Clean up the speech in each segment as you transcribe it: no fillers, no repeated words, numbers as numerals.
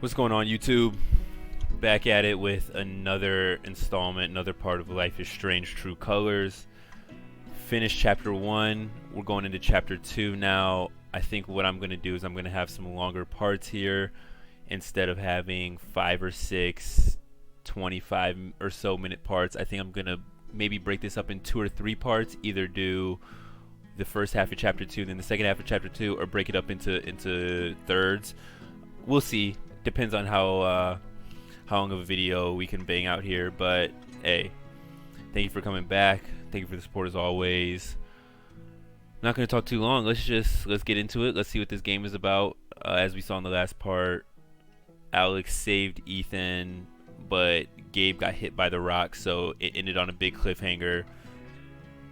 What's going on, YouTube? Back at it with another installment, another part of Life is Strange True Colors. Finished chapter 1. We're going into chapter 2 now. I think what I'm going to do is I'm going to have some longer parts here instead of having 5 or 6 25 or so minute parts. I think I'm going to maybe break this up in 2 or 3 parts, either do the first half of chapter 2, then the second half of chapter 2, or break it up into thirds. We'll see. Depends on how long of a video we can bang out here. But hey, thank you for coming back. Thank you for the support as always. I'm not going to talk too long. Let's get into it. Let's see what this game is about. As we saw in the last part, Alex saved Ethan, but Gabe got hit by the rock, so it ended on a big cliffhanger,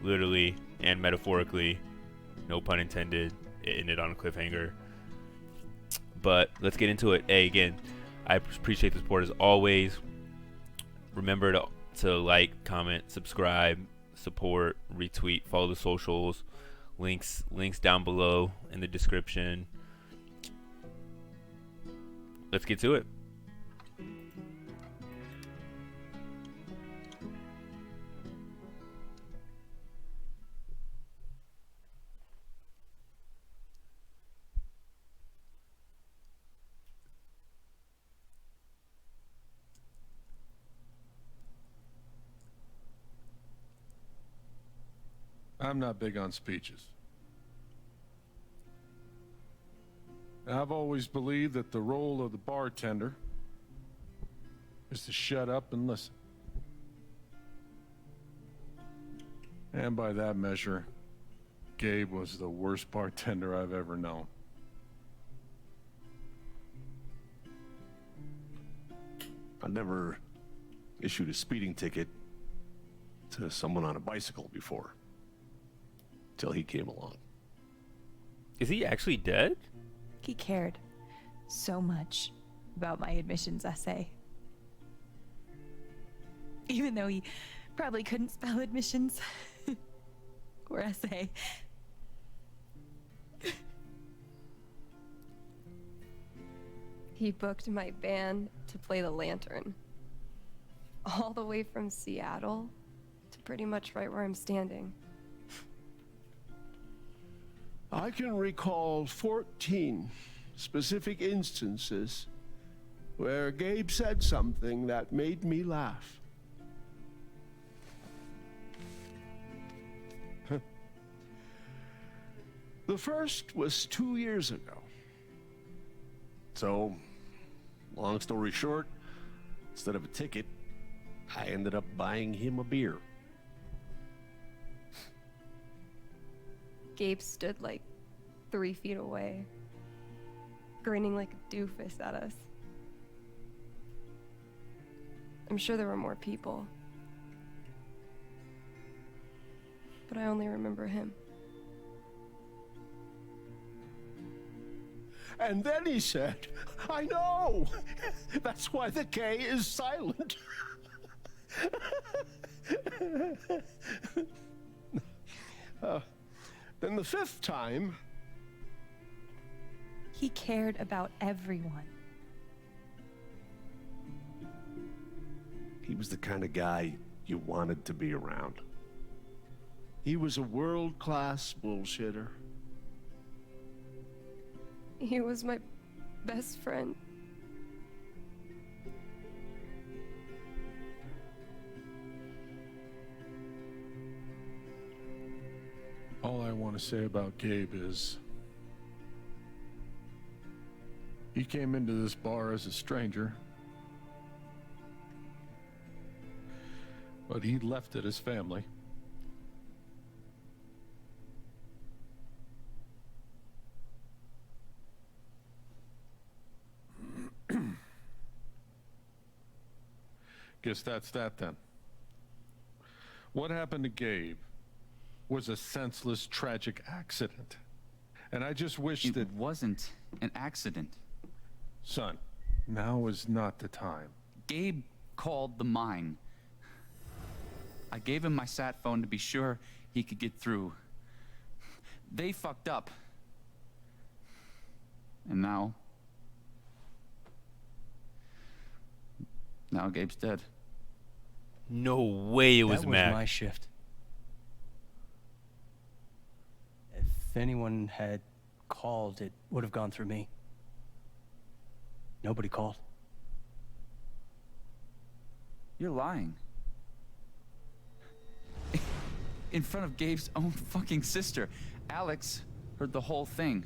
literally and metaphorically. No pun intended. It ended on a cliffhanger. But let's get into it. Hey, again, I appreciate the support as always. Remember to like, comment, subscribe, support, retweet, follow the socials. Links down below in the description. Let's get to it. I'm not big on speeches. I've always believed that the role of the bartender is to shut up and listen. And by that measure, Gabe was the worst bartender I've ever known. I never issued a speeding ticket to someone on a bicycle before. Till he came along. Is he actually dead? He cared so much about my admissions essay. Even though he probably couldn't spell admissions or essay. He booked my band to play the Lantern. All the way from Seattle to pretty much right where I'm standing. I can recall 14 specific instances where Gabe said something that made me laugh. The first was 2 years ago. So, long story short, instead of a ticket, I ended up buying him a beer. Gabe stood like 3 feet away, grinning like a doofus at us. I'm sure there were more people, but I only remember him. And then he said, I know! That's why the K is silent. Then the 5th time... He cared about everyone. He was the kind of guy you wanted to be around. He was a world-class bullshitter. He was my best friend. All I want to say about Gabe is he came into this bar as a stranger, but he left it as family. Guess that's that then. What happened to Gabe was a senseless, tragic accident. And I just wish that... It wasn't an accident. Son, now is not the time. Gabe called the mine. I gave him my sat phone to be sure he could get through. They fucked up. And now Now Gabe's dead. No way it was That was Mac. my shift. If anyone had called, it would have gone through me. Nobody called. You're lying. In front of Gabe's own fucking sister. Alex heard the whole thing.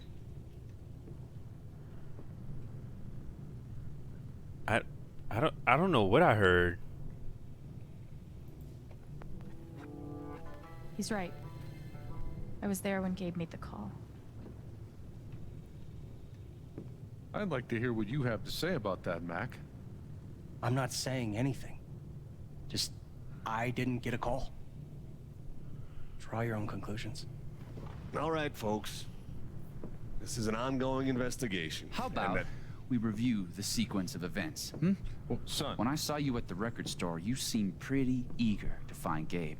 I don't know what I heard. He's right. I was there when Gabe made the call. I'd like to hear what you have to say about that, Mac. I'm not saying anything. Just, I didn't get a call. Draw your own conclusions. All right, folks. This is an ongoing investigation. How and about that- we review the sequence of events, hmm? Well, son. When I saw you at the record store, you seemed pretty eager to find Gabe.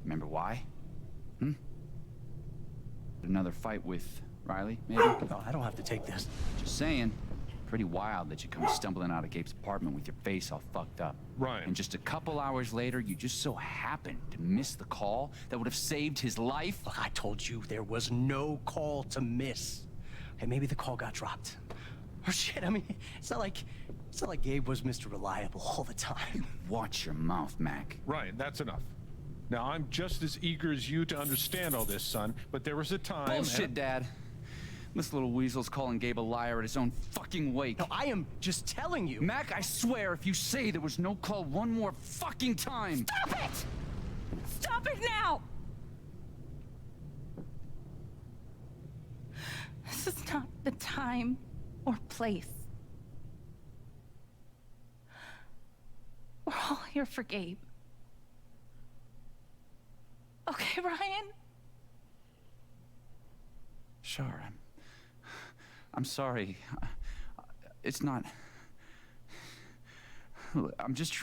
Remember why? Hmm? Another fight with Riley, maybe? No, I don't have to take this. Just saying. Pretty wild that you come stumbling out of Gabe's apartment with your face all fucked up. Ryan. And just a couple hours later, you just so happened to miss the call that would have saved his life. Look, I told you there was no call to miss. Hey, maybe the call got dropped. Or shit, I mean, it's not like Gabe was Mr. Reliable all the time. Watch your mouth, Mac. Ryan, that's enough. Now, I'm just as eager as you to understand all this, son, but there was a time... Bullshit, Dad. This little weasel's calling Gabe a liar at his own fucking wake. No, I am just telling you. Mac, I swear, if you say there was no call one more fucking time... Stop it! Stop it now! This is not the time or place. We're all here for Gabe. Okay, Ryan? Sure, I'm sorry. It's not... I'm just...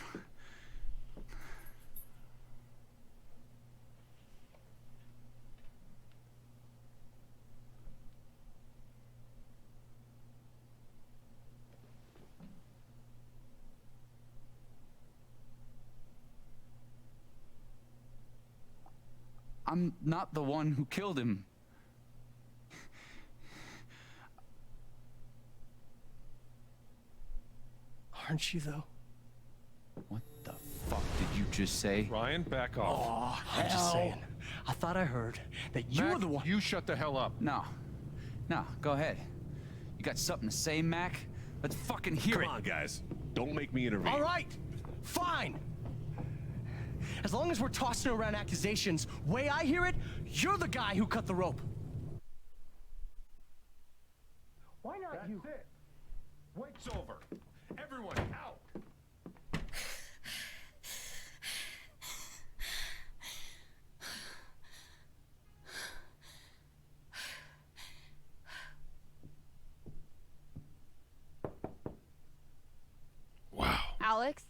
I'm not the one who killed him. Aren't you, though? What the fuck did you just say? Ryan, back off. Oh, I'm just saying. I thought I heard that you Mac, were the one. you shut the hell up. No. No, go ahead. You got something to say, Mac? Let's fucking hear Come it. on, guys. Don't make me intervene. All right, fine. As long as we're tossing around accusations, way I hear it, you're the guy who cut the rope. Why not That's you? it. Wait's over. Everyone out. Wow. Alex?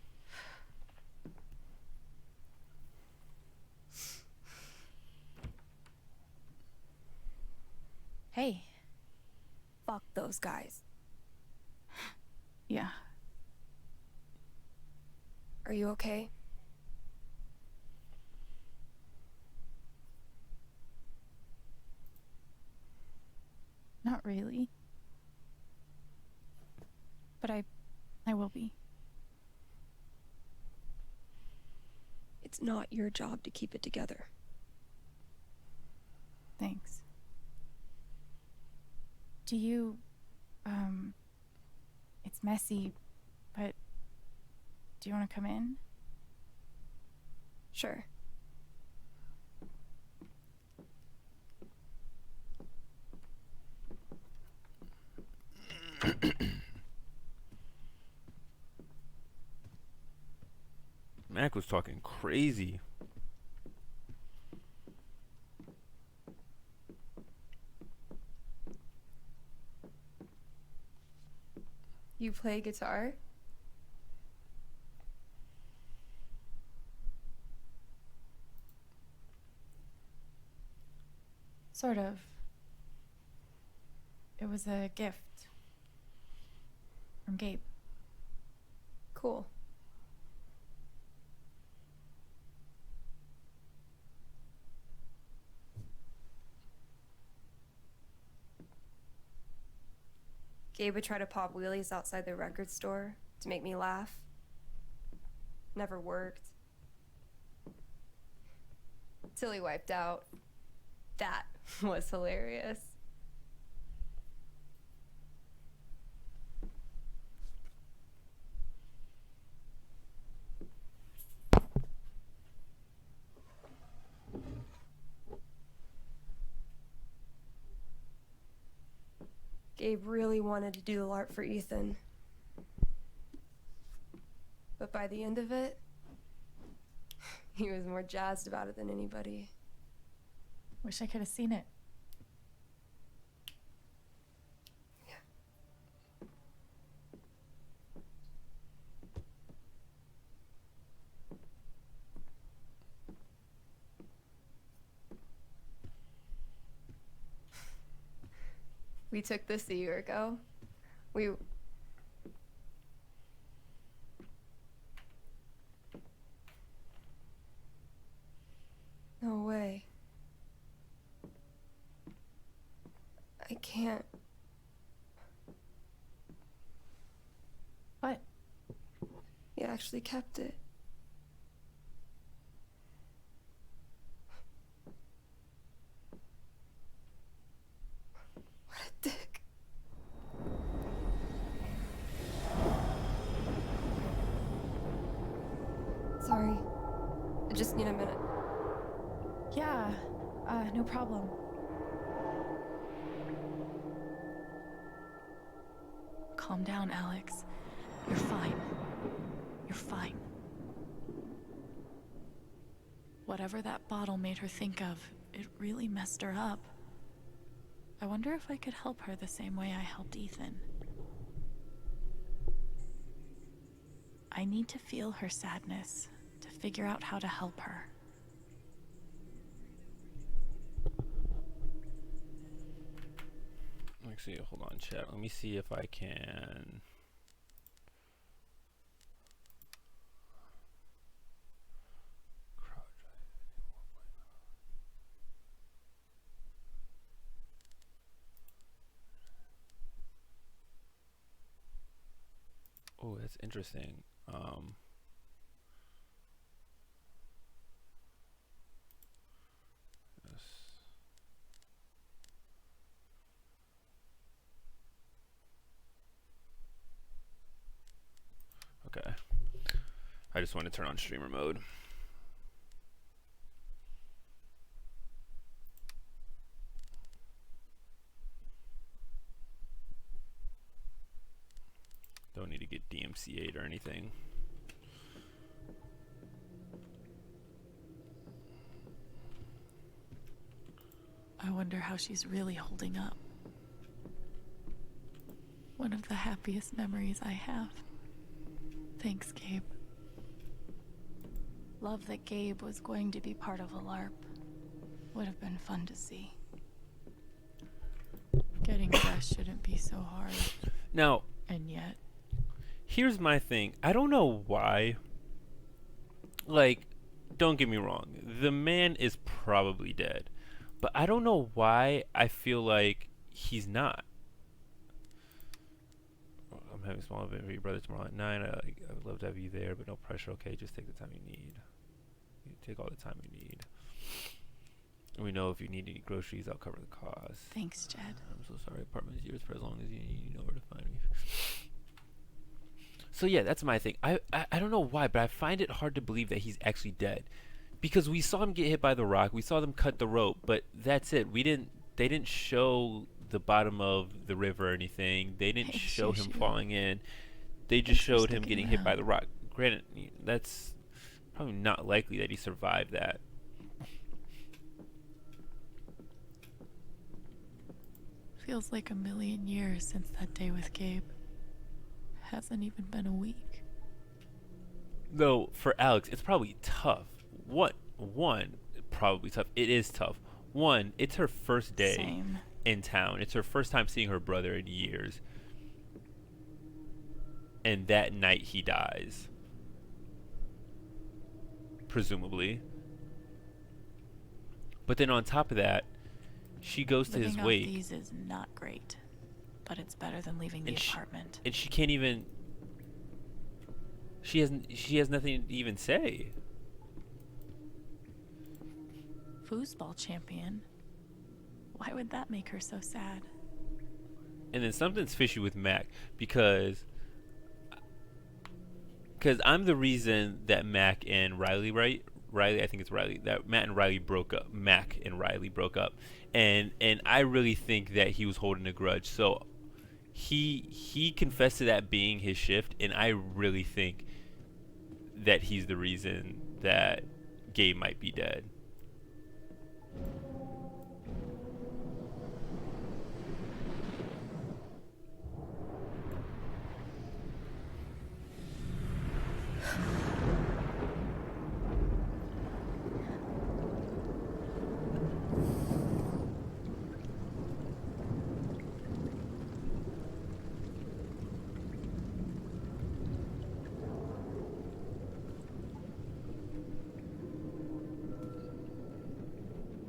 Hey. Fuck those guys. Yeah. Are you okay? Not really. But I will be. It's not your job to keep it together. Thanks. Do you, it's messy, but do you want to come in? Sure. Mac was talking crazy. You play guitar? Sort of. It was a gift from Gabe. Cool. Gabe would try to pop wheelies outside the record store to make me laugh. Never worked. Till he wiped out. That was hilarious. Gabe really wanted to do the LARP for Ethan. But by the end of it, he was more jazzed about it than anybody. Wish I could have seen it. We took this a year ago. No way. I can't. What? He actually kept it. What a dick. Sorry. I just need a minute. Yeah, no problem. Calm down, Alex. You're fine. You're fine. Whatever that bottle made her think of, it really messed her up. I wonder if I could help her the same way I helped Ethan. I need to feel her sadness, to figure out how to help her. Actually, hold on, chat. Let me see if I can. Oh, that's interesting. Yes. Okay. I just want to turn on streamer mode. Don't need to get DMCA'd or anything. I wonder how she's really holding up. One of the happiest memories I have. Thanks, Gabe. Love that Gabe was going to be part of a LARP. Would have been fun to see. Getting dressed shouldn't be so hard. Now, And yet, here's my thing. I don't know why. Like, don't get me wrong. The man is probably dead. But I don't know why I feel like he's not. I'm having a small event for your brother tomorrow at 9. I would love to have you there, but no pressure. Okay, just take the time you need. You take all the time you need. We know if you need any groceries, I'll cover the cost. thanks, Jed. I'm so sorry. Apartment is yours for as long as you need. You know where to find me. So yeah, that's my thing. I don't know why, but I find it hard to believe that he's actually dead, because we saw him get hit by the rock. We saw them cut the rope, but that's it. They didn't show the bottom of the river or anything. They didn't show him falling in. They just showed him getting hit by the rock. Granted, that's probably not likely that he survived that. Feels like a million years since that day with Gabe. Hasn't even been a week. Though for Alex, it's probably tough. One, probably tough. It is tough. One, it's her first day Same. in town. It's her first time seeing her brother in years. And that night he dies. Presumably. But then on top of that, she goes to his Living off wake. these is not great, but it's better than leaving the And apartment. And she can't even. She has nothing to even say. Foosball champion? Why would that make her so sad? And then something's fishy with Mac because I'm the reason that Mac and Riley, right? Riley, I think it's Riley. That Matt and Riley broke up. Mac and Riley broke up, and I really think that he was holding a grudge. So he confessed to that being his shift, and I really think that he's the reason that Gabe might be dead.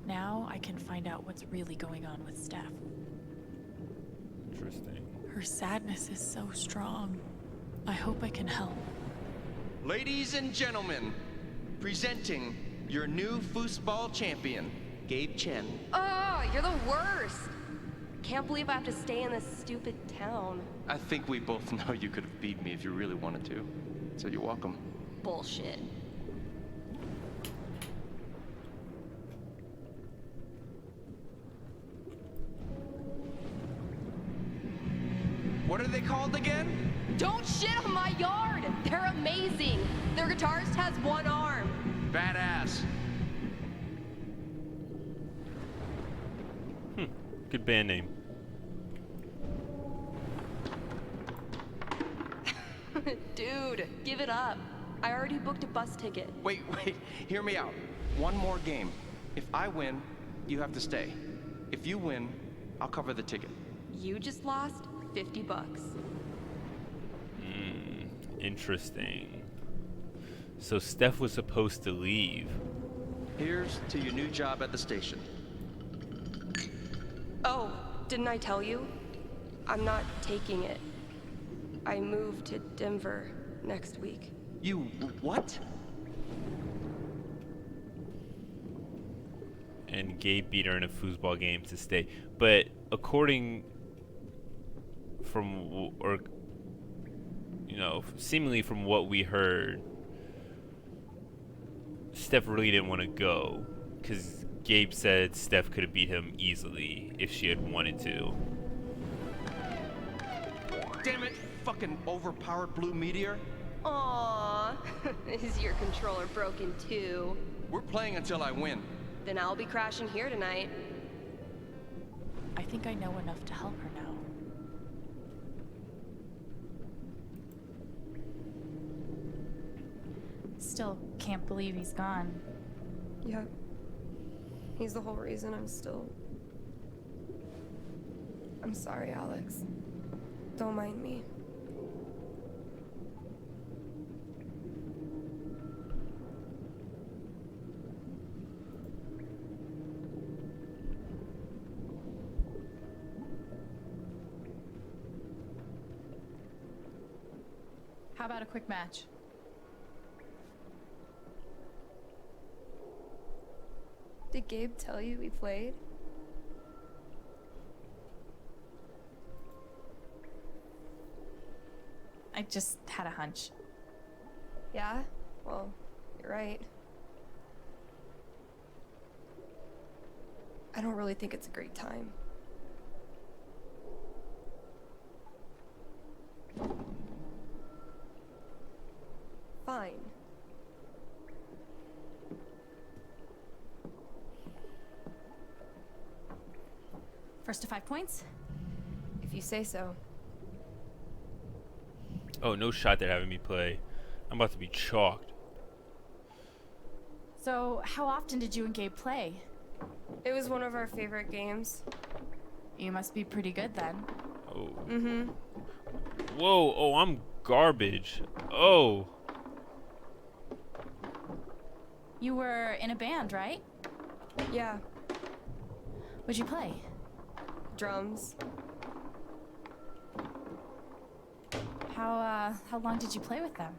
Now I can find out what's really going on with Steph. Interesting. Her sadness is so strong. I hope I can help. Ladies and gentlemen, presenting your new foosball champion, Gabe Chen. Oh, you're the worst. Can't believe I have to stay in this stupid town. I think we both know you could have beat me if you really wanted to. So you're welcome. Bullshit. What are they called again? Don't shit on my yard! They're amazing! Their guitarist has one arm. Badass. Good band name. Dude, give it up. I already booked a bus ticket. Wait, hear me out. One more game. If I win, you have to stay. If you win, I'll cover the ticket. You just lost $50. Interesting. So Steph was supposed to leave. Here's to your new job at the station. Oh, didn't I tell you? I'm not taking it. I move to Denver next week. You what? And Gabe beat her in a foosball game to stay. But according from, or you know, seemingly from what we heard, Steph really didn't want to go because Gabe said Steph could have beat him easily if she had wanted to. Damn it, fucking overpowered blue meteor. Aww, is your controller broken too? We're playing until I win. Then I'll be crashing here tonight. I think I know enough to help her now. Still can't believe he's gone. Yeah. He's the whole reason I'm still... I'm sorry, Alex. Don't mind me. How about a quick match? Did Gabe tell you we played? I just had a hunch. Yeah? Well, you're right. I don't really think it's a great time. Fine. First to 5 points? If you say so. Oh, no shot they're having me play. I'm about to be chalked. So, how often did you and Gabe play? It was one of our favorite games. You must be pretty good then. Oh. Mm-hmm. Whoa, oh, I'm garbage. Oh. You were in a band, right? Yeah. What'd you play? Drums. how long did you play with them?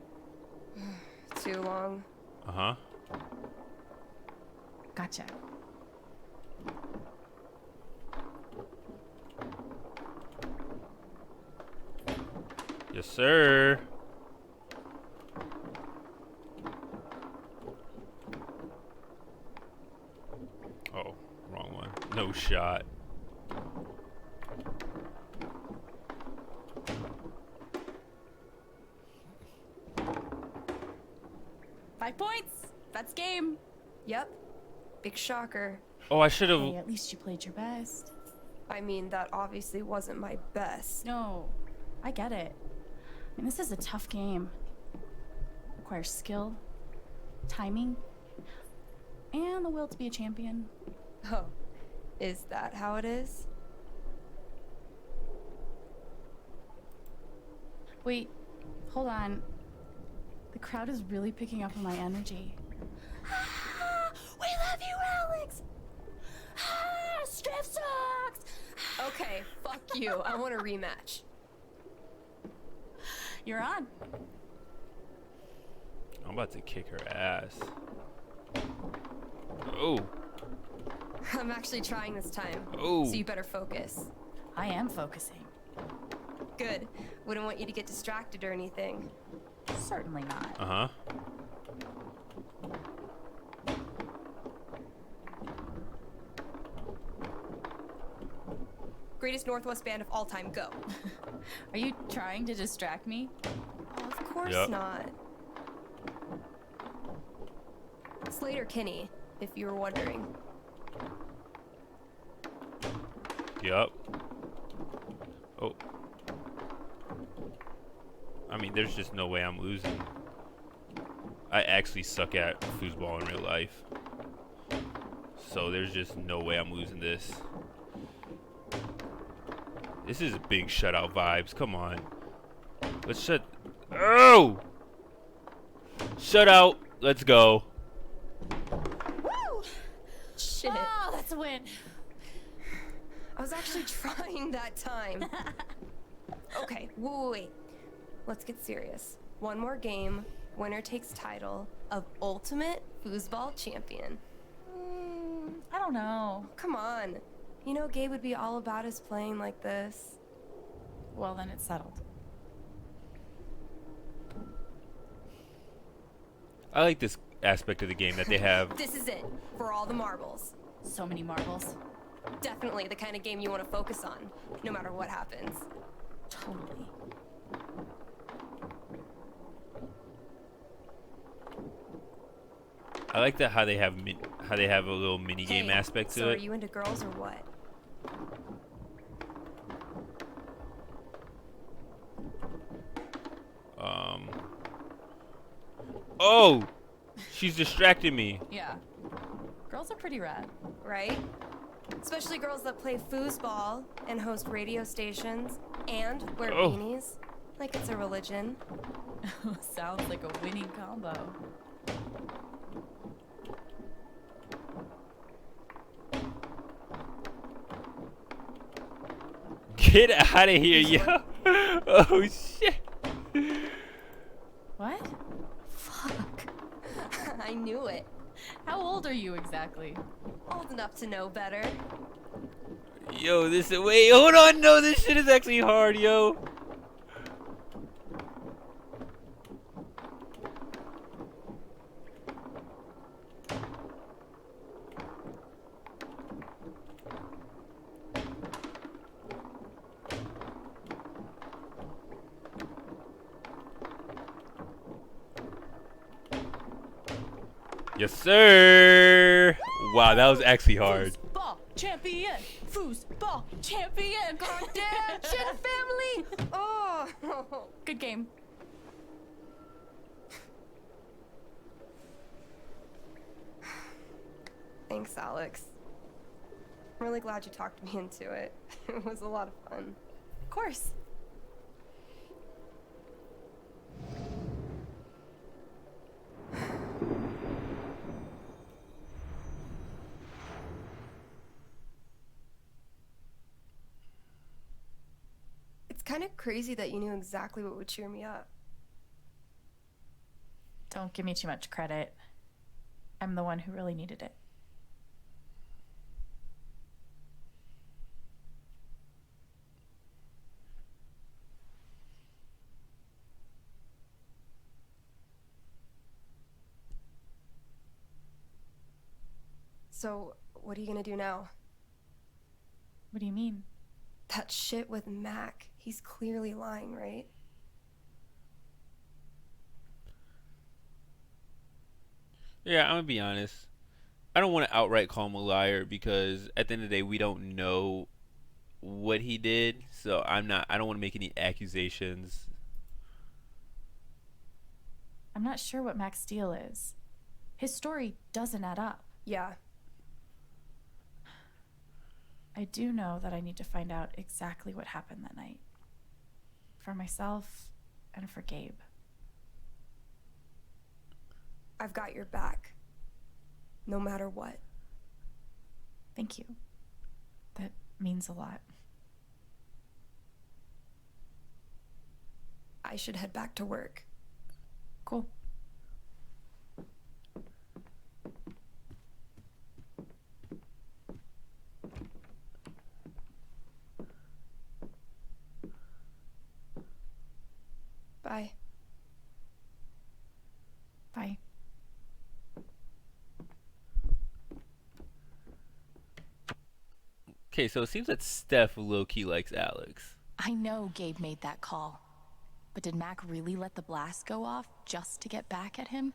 Too long. Uh-huh. Gotcha. Yes, sir. Oh, wrong one. No shot. Five points. That's game. Yep. Big shocker. Oh, I should have. Hey, at least you played your best. I mean, that obviously wasn't my best. No, I get it. I mean, this is a tough game. Requires skill, timing, and the will to be a champion. Oh, is that how it is? Wait, hold on. The crowd is really picking up on my energy. We love you, Alex! Strip sucks! Okay, fuck you. I want a rematch. You're on. I'm about to kick her ass. Oh. I'm actually trying this time. Oh. So you better focus. I am focusing. Good. Wouldn't want you to get distracted or anything. Certainly not. Uh-huh. Greatest Northwest band of all time, go. Are you trying to distract me? Oh, of course Yep. not. Slater Kinney, if you were wondering. Yup. Oh. I mean, there's just no way I'm losing. I actually suck at foosball in real life. So there's just no way I'm losing this. This is big shutout vibes. Come on. Let's shut... Oh! Shutout. Let's go. Woo! Shit. Oh, that's a win. I was actually trying that time. Okay, wait. Let's get serious. One more game. Winner takes title of Ultimate Foosball Champion. I don't know. Come on. You know Gabe would be all about us playing like this. Well, then it's settled. I like this aspect of the game that they have. This is it. For all the marbles. So many marbles. Definitely the kind of game you want to focus on, no matter what happens. Totally. I like that how they have a little mini game aspect to so it. are you into girls or what? Oh, she's distracting me. Yeah. Girls are pretty rad. Right? Especially girls that play foosball and host radio stations and wear beanies. Like it's a religion. Sounds like a winning combo. Get out of here, yo. Oh, shit. What? Fuck. I knew it. How old are you exactly? Old enough to know better. Yo, this is... Wait, hold on. No, this shit is actually hard, yo. Yes, sir. Wow, that was actually hard. Foosball champion! Foosball champion! Goddamn Chen family! Oh! Good game. Thanks, Alex. I'm really glad you talked me into it. It was a lot of fun. Of course. It's kind of crazy that you knew exactly what would cheer me up. Don't give me too much credit. I'm the one who really needed it. So, what are you gonna do now? What do you mean? That shit with Mac. He's clearly lying, right? Yeah, I'm gonna be honest. I don't want to outright call him a liar because at the end of the day, we don't know what he did. So I don't want to make any accusations. I'm not sure what Mac's deal is. His story doesn't add up. Yeah. I do know that I need to find out exactly what happened that night. For myself and for Gabe. I've got your back. No matter what. Thank you. That means a lot. I should head back to work. Cool. Bye. Bye. Okay, so it seems that Steph low-key likes Alex. I know Gabe made that call. But did Mac really let the blast go off just to get back at him?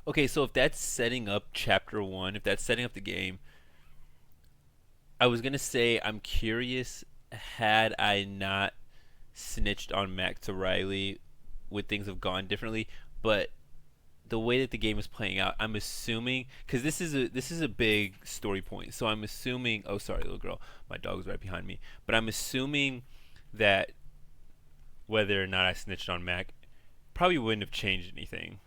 Okay, so if that's setting up chapter 1, if that's setting up the game, I was gonna say I'm curious, had I not snitched on Mac to Riley, would things have gone differently? But the way that the game is playing out, I'm assuming, because this is a big story point, so I'm assuming, oh sorry little girl, my dog was right behind me, but I'm assuming that whether or not I snitched on Mac probably wouldn't have changed anything.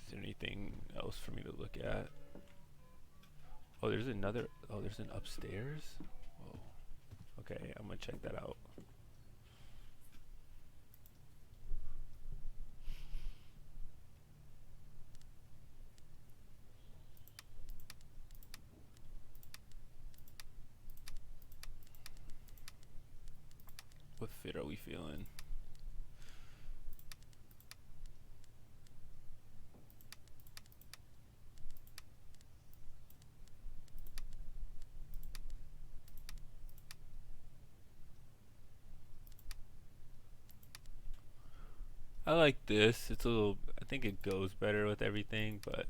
Is there anything else for me to look at? Oh, there's another, oh, there's an upstairs? Whoa. Okay, I'm gonna check that out. What fit are we feeling? I like this. It's a little, I think it goes better with everything, but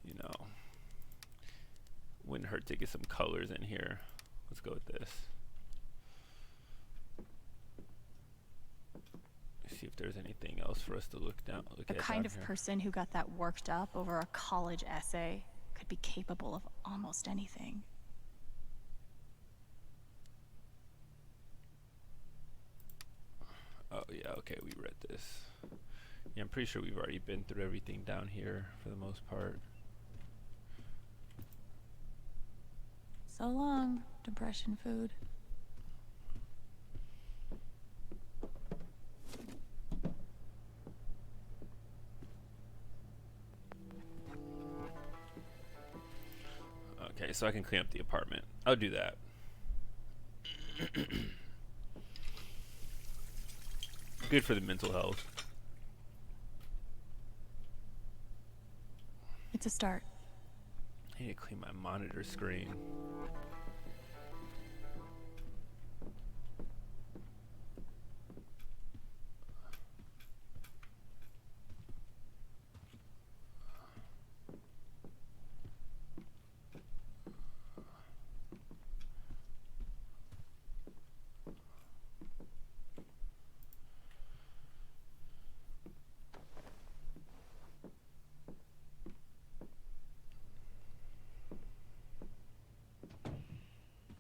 you know, wouldn't hurt to get some colors in here. Let's go with this. See if there's anything else for us to look at. The kind of person who got that worked up over a college essay could be capable of almost anything. Oh yeah, okay, we read this. Yeah, I'm pretty sure we've already been through everything down here for the most part. So long, depression food. Okay, so I can clean up the apartment. I'll do that. Good for the mental health. It's a start. I need to clean my monitor screen.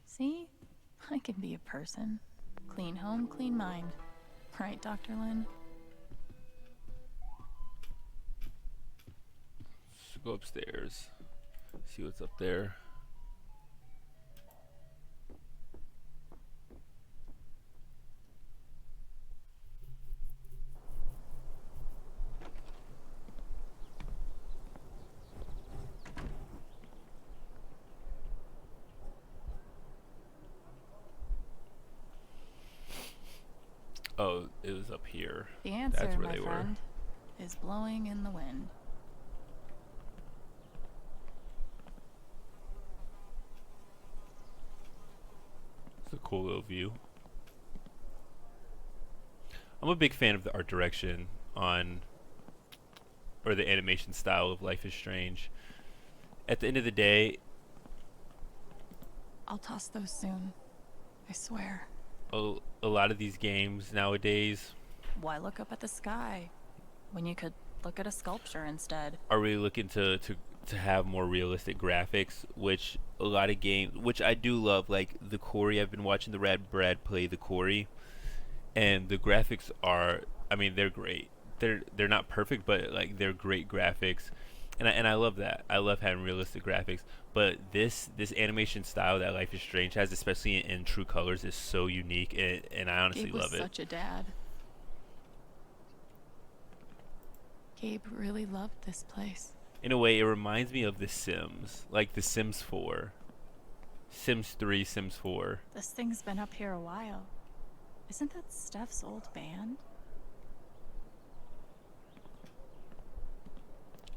See? I can be a person. Clean home, clean mind. Right, Dr. Lin? Let's go upstairs. See what's up there. was up here. The answer, That's where my they friend, is blowing in the wind. It's a cool little view. I'm a big fan of the art direction on, or the animation style of Life is Strange. At the end of the day, I'll toss those soon. I swear. a lot of these games nowadays Why look up at the sky when you could look at a sculpture instead? are really looking to have more realistic graphics, which a lot of games, which I do love, like the Quarry. I've been watching the Rad Brad play the Quarry, and the graphics are, I mean, they're great. They're not perfect, but like they're great graphics, and I love that. I love having realistic graphics. But this animation style that Life is Strange has, especially in true colors, is so unique, and I honestly Gabe was love it. such a dad. Gabe really loved this place. In a way, it reminds me of The Sims, like The Sims 4, Sims 3, Sims 4. This thing's been up here a while. Isn't that Steph's old band?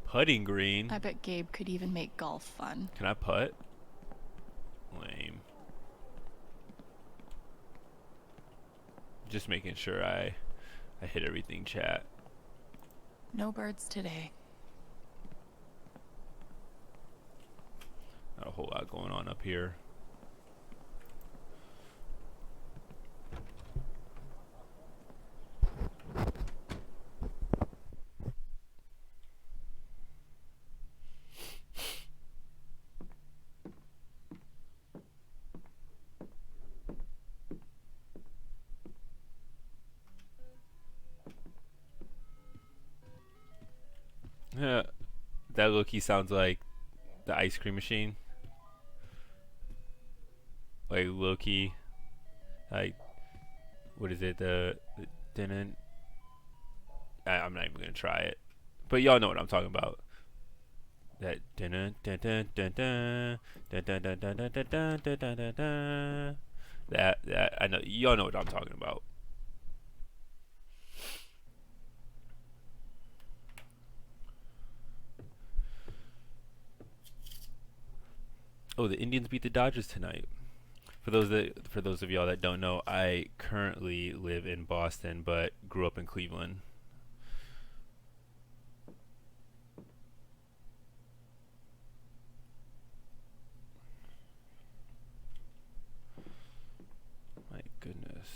Putting green. I bet Gabe could even make golf fun. Can I putt? Lame. Just making sure I hit everything, chat. No birds today. Not a whole lot going on up here. That Loki sounds like the ice cream machine. Like Loki, like, what is it? The didn't. I'm not even gonna try it, but y'all know what I'm talking about. That that I know, y'all know what I'm talking about. Oh, the Indians beat the Dodgers tonight. For those of y'all that don't know, I currently live in Boston, but grew up in Cleveland. My goodness.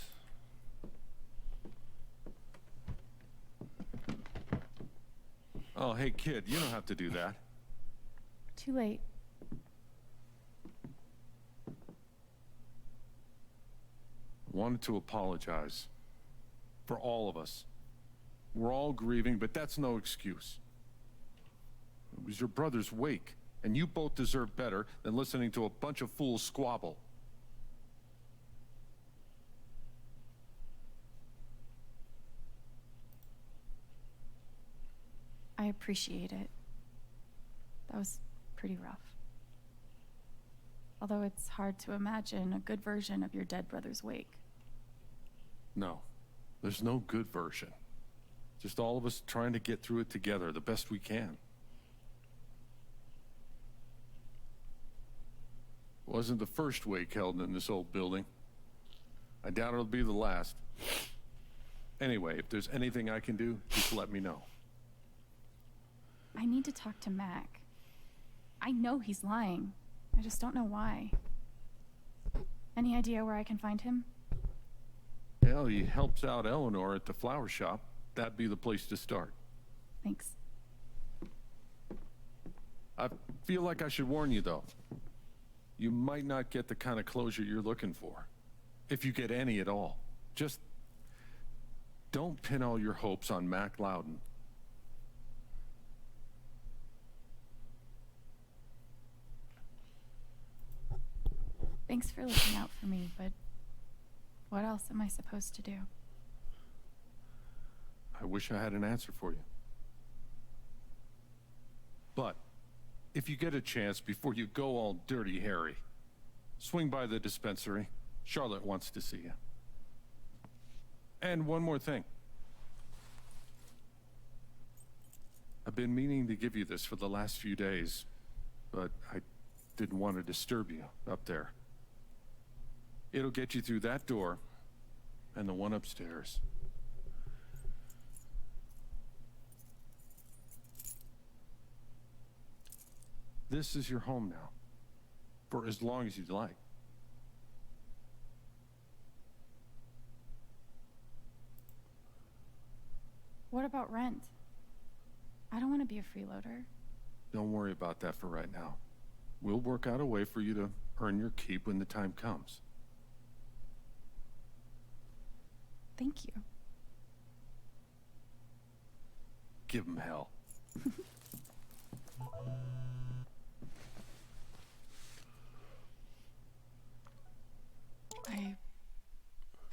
Oh, hey kid, you don't have to do that. Too late. Wanted to apologize. For all of us. We're all grieving, but that's no excuse. It was your brother's wake, and you both deserve better than listening to a bunch of fools squabble. I appreciate it. That was pretty rough. Although it's hard to imagine a good version of your dead brother's wake. No, there's no good version. Just all of us trying to get through it together the best we can. Wasn't the first wake held in this old building. I doubt it'll be the last. Anyway, if there's anything I can do, just let me know. I need to talk to Mac. I know he's lying. I just don't know why. Any idea where I can find him? Hell, he helps out Eleanor at the flower shop. That'd be the place to start. Thanks. I feel like I should warn you, though. You might not get the kind of closure you're looking for. If you get any at all. Just don't pin all your hopes on Mac Loudon. Thanks for looking out for me, but what else am I supposed to do? I wish I had an answer for you. But if you get a chance before you go all dirty Harry, swing by the dispensary. Charlotte wants to see you. And one more thing. I've been meaning to give you this for the last few days, but I didn't want to disturb you up there. It'll get you through that door and the one upstairs. This is your home now, for as long as you'd like. What about rent? I don't want to be a freeloader. Don't worry about that for right now. We'll work out a way for you to earn your keep when the time comes. Thank you. Give him hell.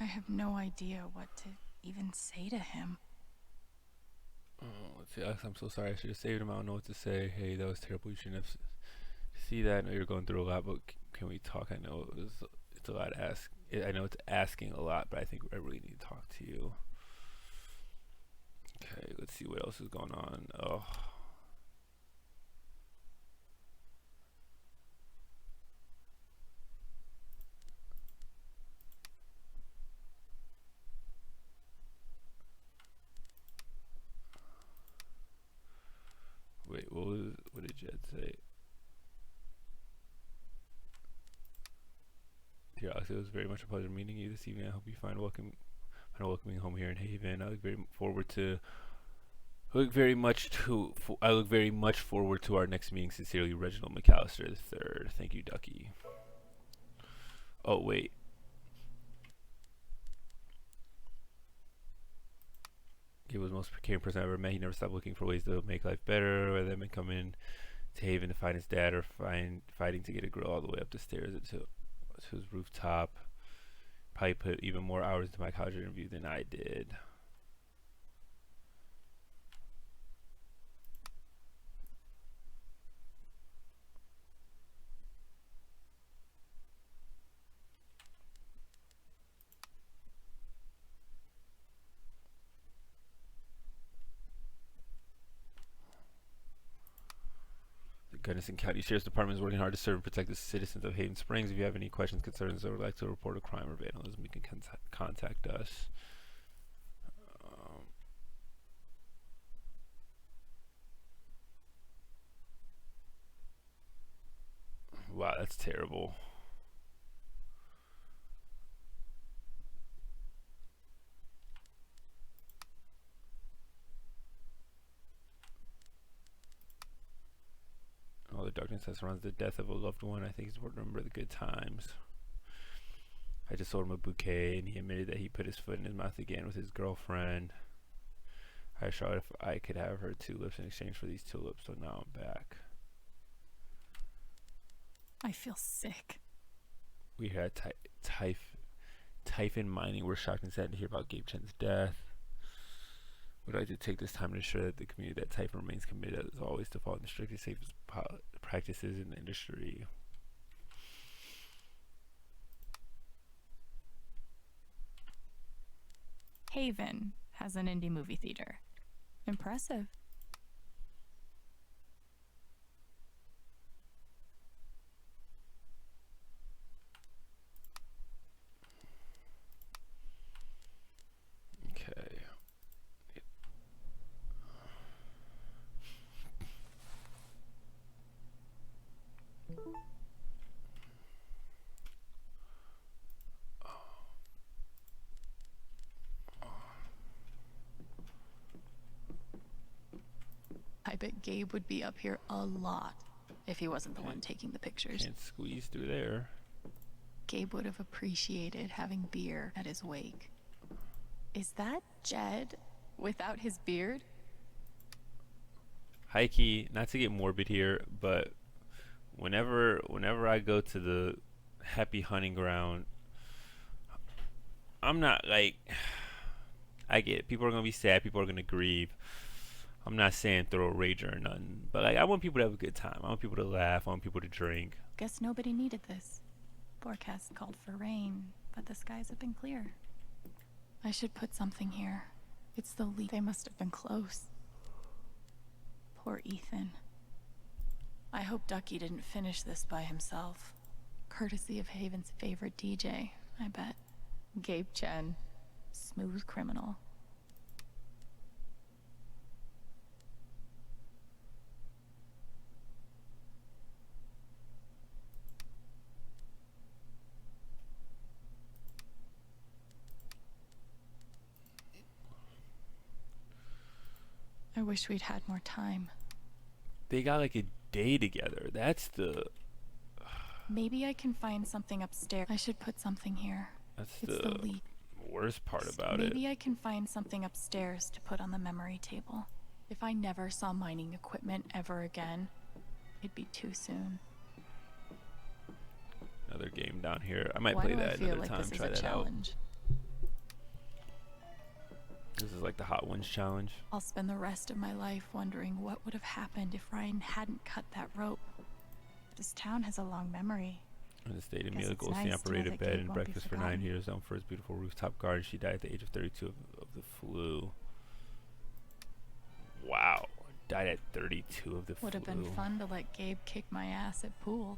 I have no idea what to even say to him. Let's see, Alex, I'm so sorry. I should have saved him. I don't know what to say. Hey, that was terrible. You shouldn't have see that. I know you're going through a lot, but can we talk? I know it's a lot to ask. I know it's asking a lot, but I think I really need to talk to you. Okay, let's see what else is going on. Oh. Wait, what did Jed say? Dear Alex, it was very much a pleasure meeting you this evening. I hope you find a welcoming home here in Haven. I look very much forward to our next meeting. Sincerely, Reginald McAllister III. Thank you, Ducky. Oh wait. He was the most caring person I ever met. He never stopped looking for ways to make life better, whether that meant coming to Haven to find his dad or fighting to get a girl all the way up the stairs to his rooftop. Probably put even more hours into my college interview than I did. Gunnison County Sheriff's Department is working hard to serve and protect the citizens of Haven Springs. If you have any questions, concerns, or would like to report a crime or vandalism, you can contact us. Wow, that's terrible. All the darkness that surrounds the death of a loved one. I think it's important to remember the good times. I just sold him a bouquet, and he admitted that he put his foot in his mouth again with his girlfriend. I asked if I could have her tulips in exchange for these tulips, so now I'm back. I feel sick. We had Typhon Mining. We're shocked and sad to hear about Gabe Chen's death. We'd like to take this time to ensure that the community that Typhon remains committed as always to follow the strictest safest practices in the industry. Haven has an indie movie theater. Impressive. Okay. I bet Gabe would be up here a lot if he wasn't the one taking the pictures. Can't squeeze through there. Gabe would have appreciated having beer at his wake. Is that Jed without his beard? Hikey, not to get morbid here, but whenever I go to the happy hunting ground, I'm not like, I get it. People are gonna be sad, people are gonna grieve. I'm not saying throw a rager or nothing, but like I want people to have a good time. I want people to laugh. I want people to drink. Guess nobody needed this. Forecast called for rain, but the skies have been clear. I should put something here. It's the leak. They must have been close. Poor Ethan. I hope Ducky didn't finish this by himself. Courtesy of Haven's favorite DJ, I bet. Gabe Chen. Smooth criminal. I wish we'd had more time. They got like a day together. That's the... Maybe I can find something upstairs. I should put something here. That's it's the lead. Worst part about it. Maybe I can find something upstairs to put on the memory table. If I never saw mining equipment ever again, it'd be too soon. Another game down here. I might Why play do I that feel another like time. this is Try a that challenge? out. This is like the Hot Ones challenge. I'll spend the rest of my life wondering what would have happened if Ryan hadn't cut that rope. This town has a long memory. In the state of Guess Mila it's Goldstein nice to know operated that bed Gabe and won't be breakfast for 9 forgotten. years, known for his beautiful rooftop garden. She died at the age of 32 of the flu. Wow. Died at 32 of the flu. Would have been fun to let Gabe kick my ass at pool.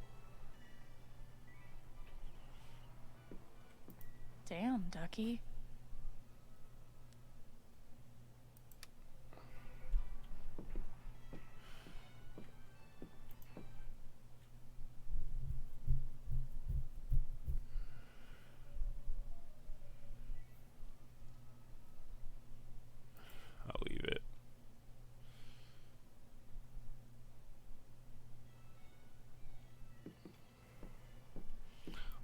Damn, Ducky. I'll leave it.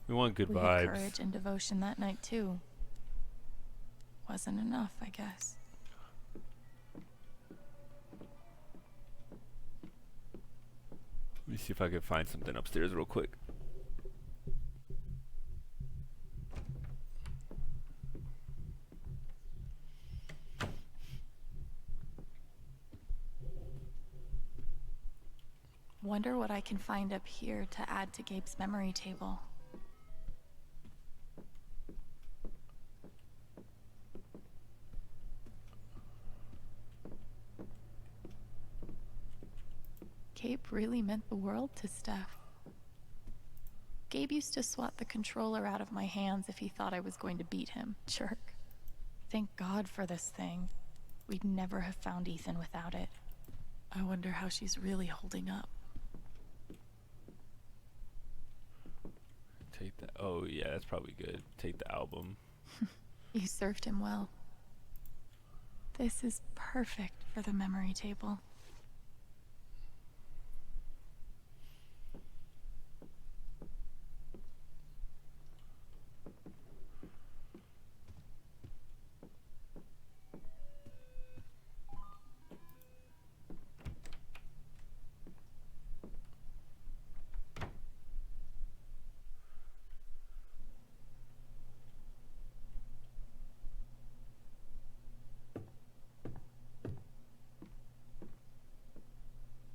We want good We had vibes. courage and devotion that night too. Wasn't enough, I guess. Let me see if I can find something upstairs real quick. Wonder what I can find up here to add to Gabe's memory table. Gabe really meant the world to Steph. Gabe used to swat the controller out of my hands if he thought I was going to beat him. Jerk. Thank God for this thing. We'd never have found Ethan without it. I wonder how she's really holding up. Take that. Oh, yeah, that's probably good. Take the album. You served him well. This is perfect for the memory table.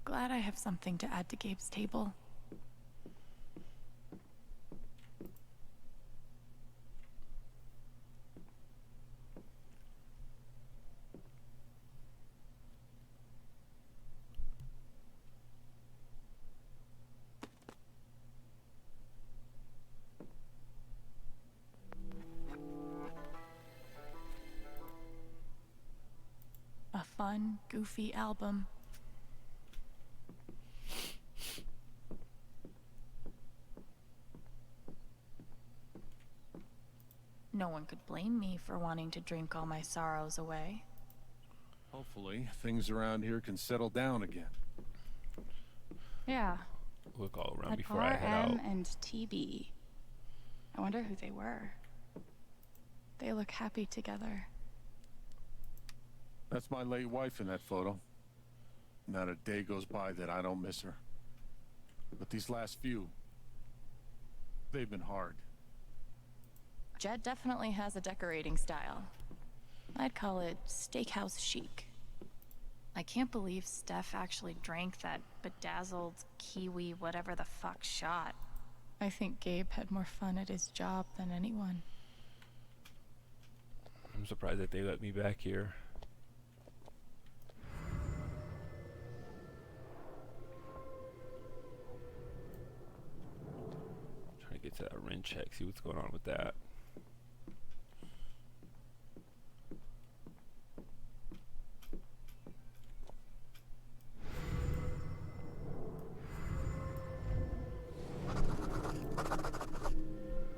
Glad I have something to add to Gabe's table. A fun, goofy album. No one could blame me for wanting to drink all my sorrows away. Hopefully, things around here can settle down again. Yeah. Look all around At before I head out. RM and TB. I wonder who they were. They look happy together. That's my late wife in that photo. Not a day goes by that I don't miss her. But these last few, they've been hard. Jed definitely has a decorating style. I'd call it steakhouse chic. I can't believe Steph actually drank that bedazzled kiwi whatever the fuck shot. I think Gabe had more fun at his job than anyone. I'm surprised that they let me back here. to that Ren check, see what's going on with that.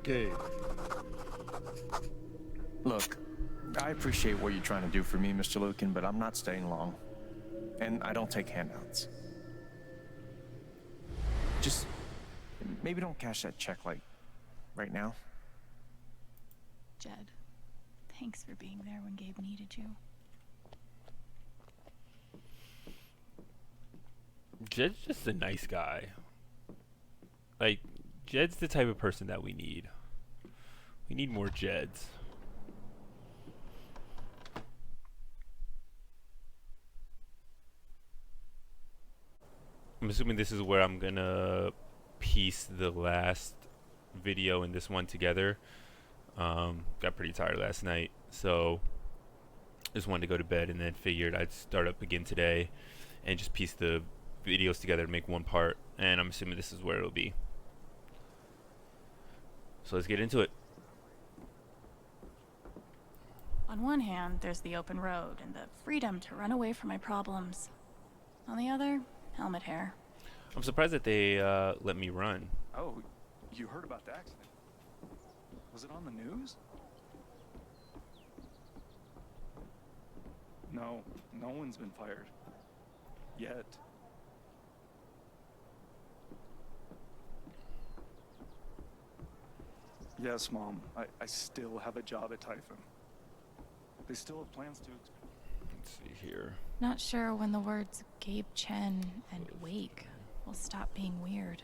Gabe. Look, I appreciate what you're trying to do for me, Mr. Lucan, but I'm not staying long. And I don't take handouts. Just maybe don't cash that check, like, right now. Jed, thanks for being there when Gabe needed you. Jed's just a nice guy. Like, Jed's the type of person that we need. We need more Jeds. I'm assuming this is where I'm gonna piece the last video and this one together. Got pretty tired last night, so just wanted to go to bed and then figured I'd start up again today and just piece the videos together to make one part, and I'm assuming this is where it'll be. So let's get into it. On one hand, there's the open road and the freedom to run away from my problems. On the other, helmet hair. I'm surprised that they let me run. Oh, you heard about the accident? Was it on the news? No, no one's been fired. Yet. Yes, Mom. I still have a job at Typhon. They still have plans to... Let's see here. Not sure when the words Gabe, Chen, and Wake will stop being weird.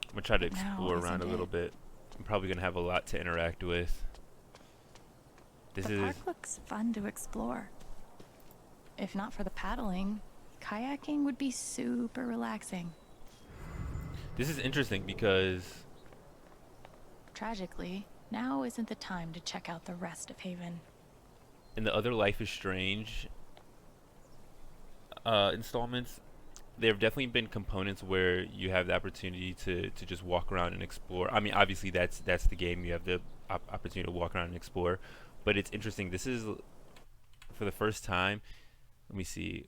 I'm gonna try to Now, explore around a isn't little it? bit. I'm probably gonna have a lot to interact with. This The is park looks fun to explore. If not for the paddling, kayaking would be super relaxing. interesting because Tragically, now isn't the time to check out the rest of Haven. in the other Life is Strange installments, there have definitely been components where you have the opportunity to just walk around and explore. I mean, obviously that's the game. You have the opportunity to walk around and explore. But it's interesting. This is for the first time. Let me see.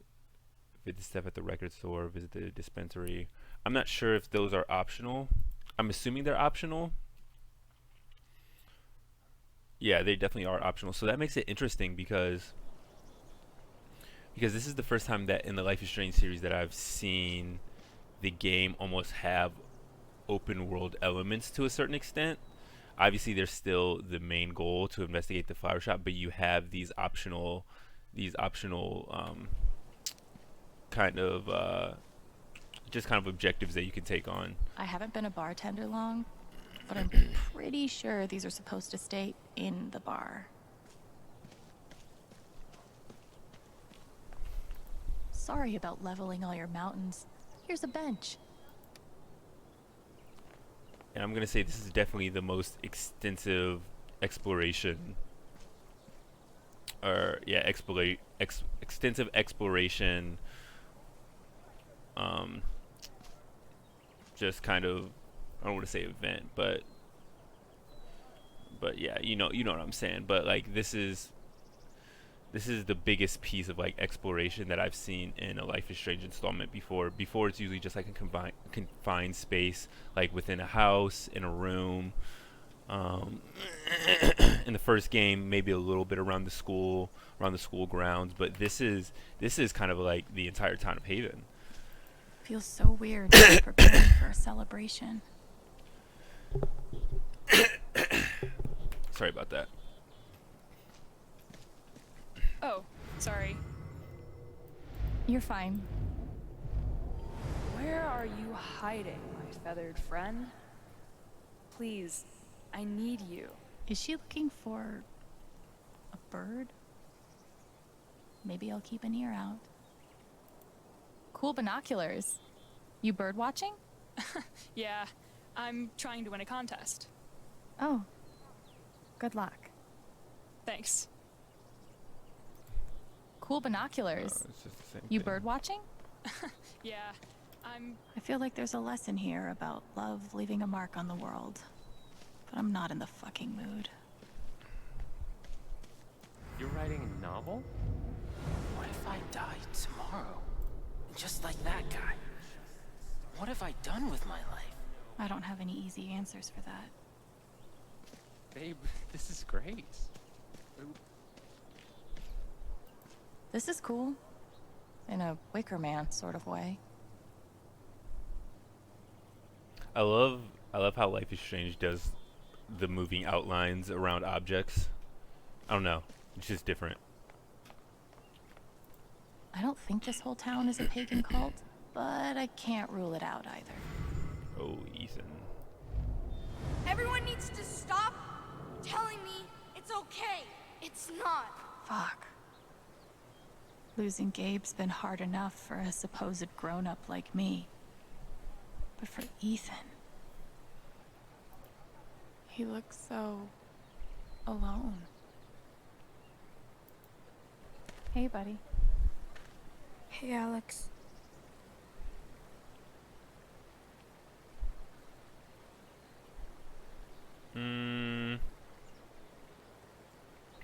Visit the step at the record store. Visit the dispensary. I'm not sure if those are optional. I'm assuming they're optional. Yeah, they definitely are optional. So that makes it interesting because this is the first time that in the Life is Strange series that I've seen the game almost have open world elements to a certain extent. Obviously, there's still the main goal to investigate the flower shop, but you have these optional kind of just kind of objectives that you can take on. I haven't been a bartender long, but I'm pretty sure these are supposed to stay in the bar. Sorry about leveling all your mountains. Here's a bench. And I'm gonna say this is definitely the most extensive exploration, or yeah, extensive exploration. Just kind of, I don't want to say event, but yeah, you know what I'm saying. But like this is the biggest piece of like exploration that I've seen in a Life is Strange installment before. Before it's usually just like a confined space, like within a house, in a room. In the first game, maybe a little bit around the school grounds, but this is kind of like the entire town of Haven. Feels so weird to be preparing for a celebration. Sorry about that. Oh, sorry. You're fine. Where are you hiding, my feathered friend? Please, I need you. Is she looking for a bird? Maybe I'll keep an ear out. Cool binoculars. You bird watching? Yeah, I'm trying to win a contest. Oh. Good luck. Thanks. Cool binoculars. It's just the same You thing. bird watching? Yeah, I feel like there's a lesson here about love leaving a mark on the world. but I'm not in the fucking mood. You're writing a novel? What if I die tomorrow? Just like that guy? What have I done with my life? I don't have any easy answers for that. Babe, this is great. This is cool. In a Wicker Man sort of way. I love how Life is Strange does the moving outlines around objects. I don't know. It's just different. I don't think this whole town is a pagan cult, but I can't rule it out either. Oh, Ethan. Everyone needs to stop telling me it's okay. It's not. Fuck. Losing Gabe's been hard enough for a supposed grown-up like me. But for Ethan... he looks so... alone. Hey, buddy. Hey, Alex.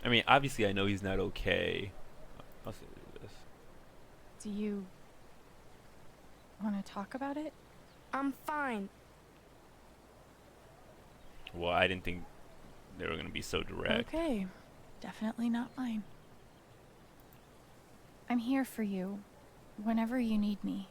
I mean, obviously I know he's not okay. I'll say this. Do you... want to talk about it? I'm fine. Well, I didn't think they were going to be so direct. Okay. Definitely not mine. I'm here for you, whenever you need me.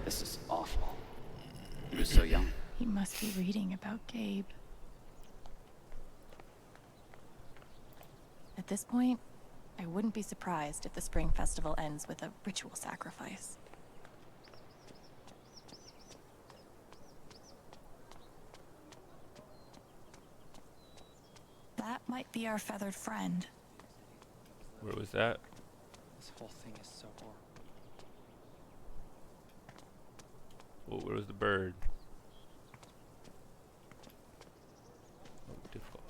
This is awful. He was so young. He must be reading about Gabe. At this point, I wouldn't be surprised if the spring festival ends with a ritual sacrifice. That might be our feathered friend. Where was that? This whole thing is so horrible. Oh, where was the bird? Oh, difficult.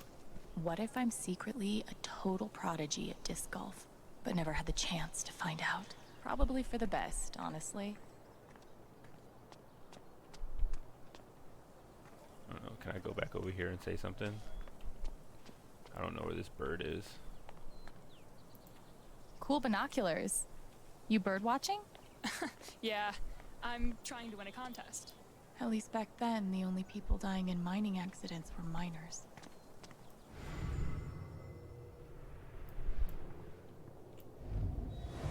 What if I'm secretly a total prodigy at disc golf, but never had the chance to find out? Probably for the best, honestly. I don't know. Can I go back over here and say something? I don't know where this bird is. Cool binoculars. You bird watching? Yeah, I'm trying to win a contest. At least back then, the only people dying in mining accidents were miners.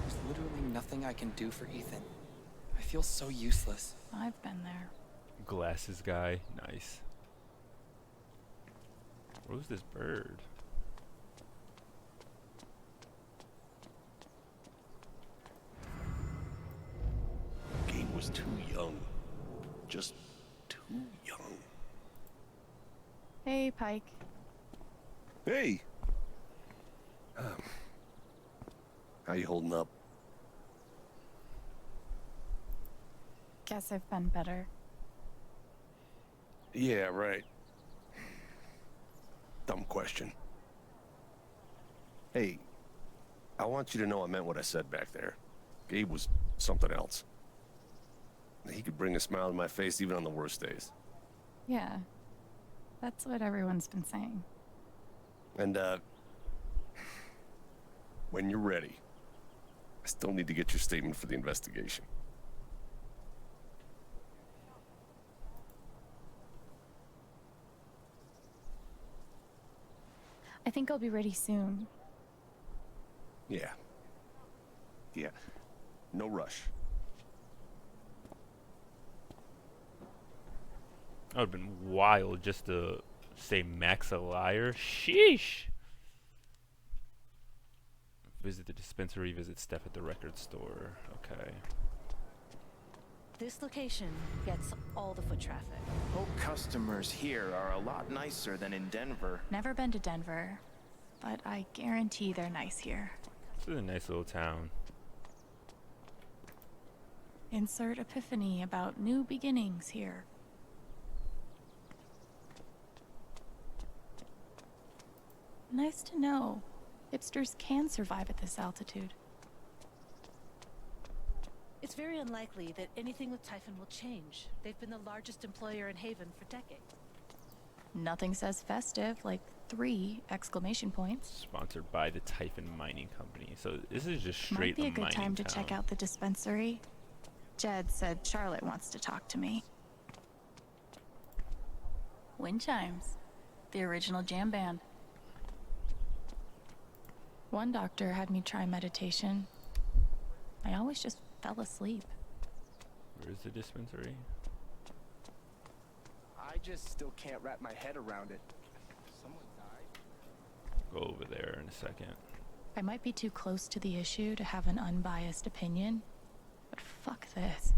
There's literally nothing I can do for Ethan. I feel so useless. I've been there. Glasses guy. Nice. Where was this bird? Gabe was too young. Just too young. Hey, Pike. Hey! How you holding up? Guess I've been better. Yeah, right. Dumb question. Hey, I want you to know I meant what I said back there. Gabe was something else. He could bring a smile to my face even on the worst days. Yeah. That's what everyone's been saying. And, when you're ready, I still need to get your statement for the investigation. I think I'll be ready soon. Yeah. Yeah. No rush. That would have been wild just to Say Max a liar? Sheesh. Visit the dispensary, visit Steph at the record store. Okay. This location gets all the foot traffic. Hope customers here are a lot nicer than in Denver. Never been to Denver, but I guarantee they're nice here. This is a nice little town. Insert epiphany about new beginnings here. Nice to know. Hipsters can survive at this altitude. It's very unlikely that anything with Typhon will change. They've been the largest employer in Haven for decades. Nothing says festive like 3 exclamation points. Sponsored by the Typhon Mining Company. So this is just straight Might be a mining good time to town. check out the dispensary. Jed said Charlotte wants to talk to me. Wind chimes. The original jam band. One doctor had me try meditation. I always just fell asleep. Where's the dispensary? I just still can't wrap my head around it. Someone died. Go over there in a second. I might be too close to the issue to have an unbiased opinion, but fuck this.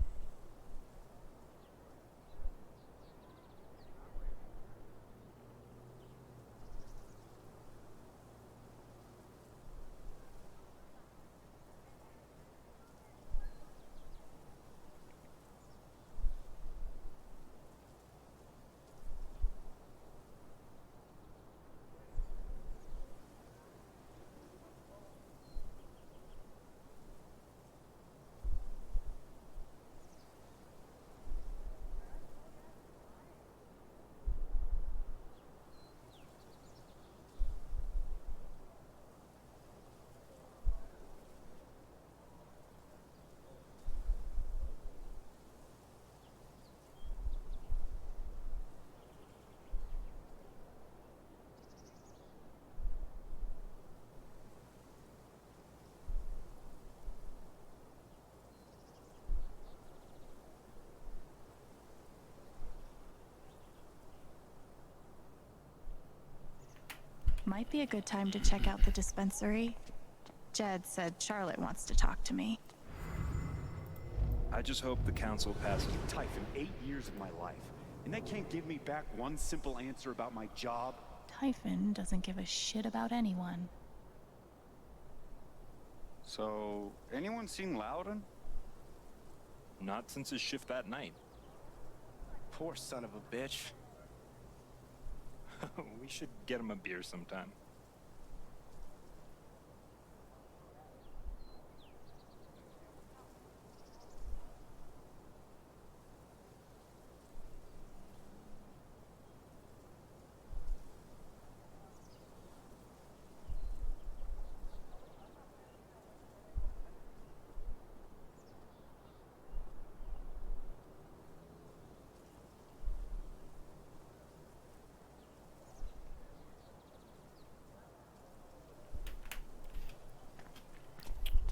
Might be a good time to check out the dispensary. Jed said Charlotte wants to talk to me. I just hope the council passes. Typhon, 8 years of my life, and they can't give me back one simple answer about my job. Typhon doesn't give a shit about anyone. So, anyone seen Loudon? Not since his shift that night. Poor son of a bitch. We should get him a beer sometime.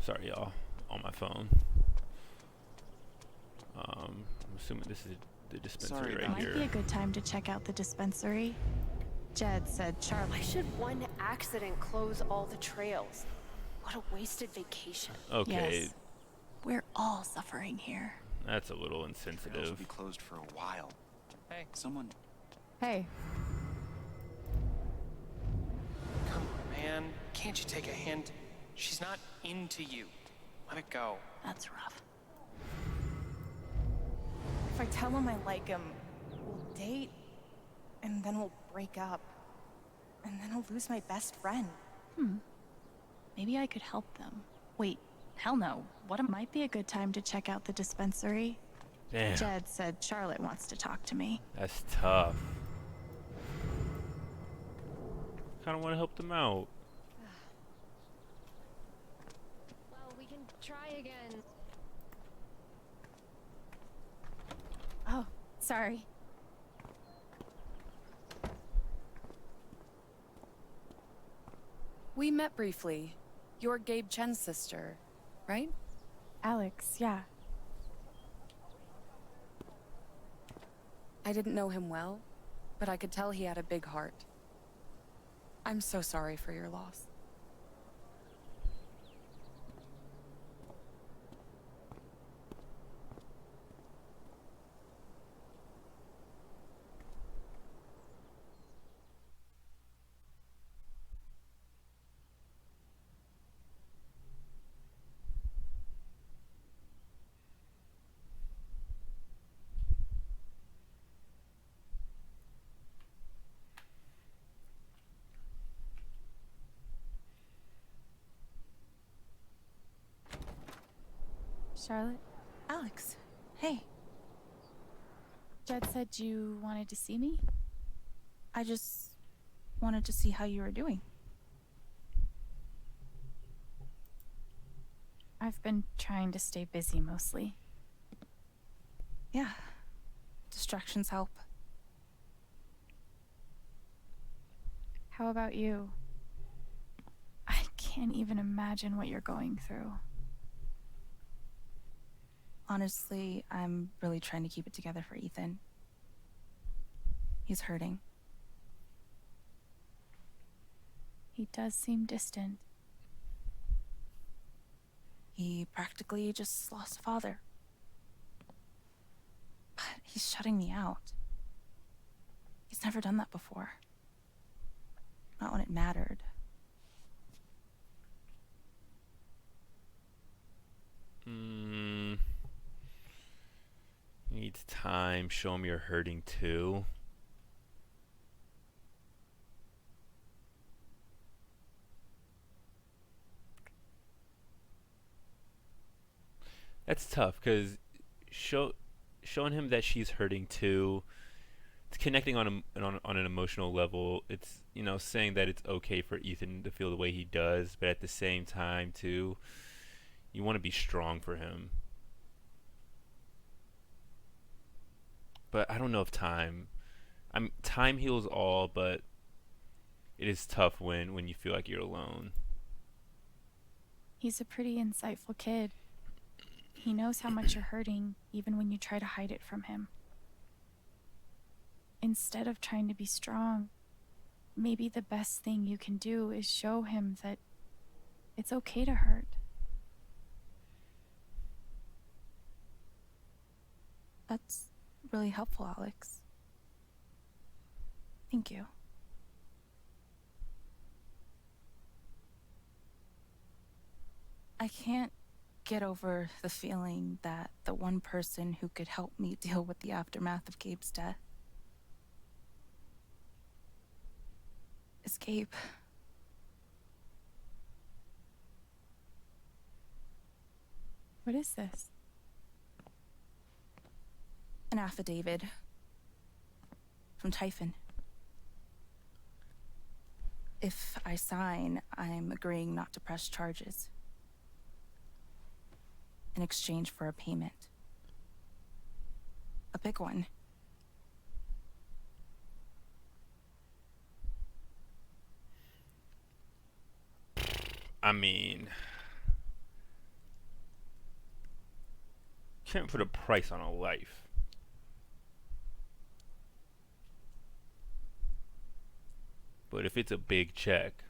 Sorry, y'all. On my phone. I'm assuming this is the dispensary right here. Might be a good time to check out the dispensary. Jed said Charlotte. Why should one accident close all the trails? What a wasted vacation. Okay. Yes. We're all suffering here. That's a little Trails will insensitive. be closed for a while. Hey, Someone. Hey. Come on, man. Can't you take a hint? She's not into you. Let it go. That's rough. If I tell him I like him, we'll date, and then we'll break up. And then I'll lose my best friend. Maybe I could help them. Wait, hell no. Might be a good time to check out the dispensary. Damn. Jed said Charlotte wants to talk to me. That's tough. Kind of want to help them out. Well, we can try again. Oh, sorry. We met briefly. You're Gabe Chen's sister, right? Alex, yeah. I didn't know him well, but I could tell he had a big heart. I'm so sorry for your loss. Charlotte? Alex, hey. Jed said you wanted to see me? I just wanted to see how you were doing. I've been trying to stay busy mostly. Yeah. Distractions help. How about you? I can't even imagine what you're going through. Honestly, I'm really trying to keep it together for Ethan. He's hurting. He does seem distant. He practically just lost a father. But he's shutting me out. He's never done that before. Not when it mattered. Needs time. Show him you're hurting too. That's tough because showing him that she's hurting too. It's connecting on an emotional level. It's, you know, saying that it's okay for Ethan to feel the way he does, but at the same time too, you want to be strong for him. But I don't know if time heals all, but it is tough when you feel like you're alone. He's a pretty insightful kid. He knows how much you're hurting, even when you try to hide it from him. Instead of trying to be strong, maybe the best thing you can do is show him that it's okay to hurt. That's really helpful, Alex. Thank you. I can't get over the feeling that the one person who could help me deal with the aftermath of Gabe's death is Gabe. What is this? An affidavit from Typhon. If I sign, I'm agreeing not to press charges in exchange for a payment. A big one. I mean, can't put a price on a life. But if it's a big check,